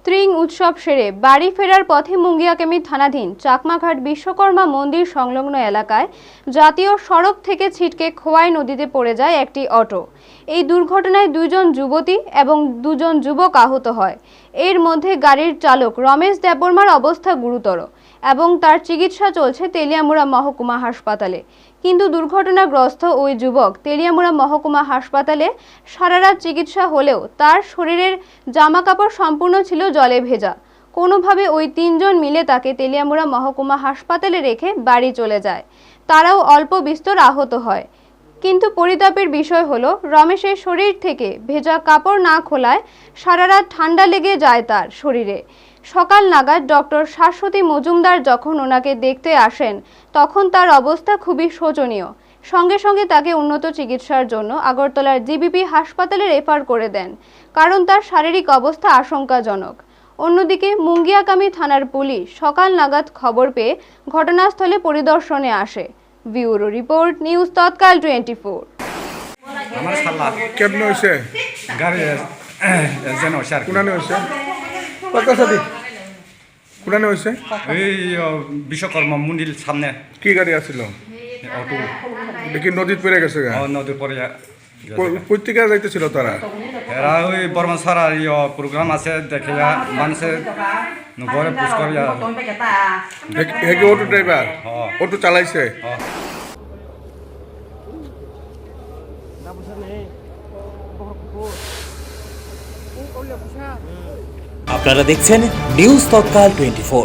ত্রিং উৎসব সেরে বাড়ি ফেরার পথে মুঙ্গিয়াকামি থানাধীন চাকমাঘাট বিশ্বকর্মা মন্দির সংলগ্ন এলাকায় জাতীয় সড়ক থেকে ছিটকে খোয়াই নদীতে পড়ে যায় একটি অটো। এই দুর্ঘটনায় দুইজন যুবতী এবং দুজন যুবক আহত হয়। এর মধ্যে গাড়ির চালক রমেশ দেববর্মার অবস্থা গুরুতর এবং তার চিকিৎসা চলছে তেলিয়ামুড়া মহকুমা হাসপাতালে। কিন্তু দুর্ঘটনাগ্রস্ত ওই যুবক তেলিয়ামুড়া মহকুমা হাসপাতালে সারা রাত চিকিৎসা হলেও তার শরীরের জামাকাপড় সম্পূর্ণ ছিল জলে ভেজা। কোনোভাবে ওই তিনজন মিলে তাকে তেলিয়ামুড়া মহকুমা হাসপাতালে রেখে বাড়ি চলে যায়। তারাও অল্প বিস্তর আহত হয়। কিন্তু পরিতাপের বিষয় হলো রমেশের শরীর থেকে ভেজা কাপড় না খোলায় সারা রাত ঠান্ডা লেগে যায় তার শরীরে। সকাল নাগাদ ডক্টর শাশ্বতী মজুমদার যখন ওনাকে দেখতে আসেন তখন তার অবস্থা খুবই শোচনীয়। সঙ্গে সঙ্গে তাকে উন্নত চিকিৎসার জন্য আগরতলার জিবিপি হাসপাতালে রেফার করে দেন, কারণ তার শারীরিক অবস্থা আশঙ্কাজনক। অন্যদিকে মুঙ্গিয়াকামি থানার পুলিশ সকাল নাগাদ খবর পেয়ে ঘটনাস্থলে পরিদর্শনে আসে। ব্যুরো রিপোর্ট, নিউজ তৎকাল 24। আমার শালা কেমন হয়েছে গাড়ি যেন স্যার কোনানে হয়েছে কত সাথী কোনানে হয়েছে এই বিশ্বকর্মা মন্দির সামনে কি গাড়ি আসছিল অটো দেখি নদীত পড়ে গেছে গা নদীর পরে পত্রিকা যাইতেছিল তারা এরা ওই বর্মা সার আর প্রোগ্রাম আছে দেখে মানুষের ঘরে পুষ করিয়া হেগে অটো ড্রাইভার হ্যাঁ। অটো চালাইছে আপনারা দেখছেন নিউজ তৎকাল 24।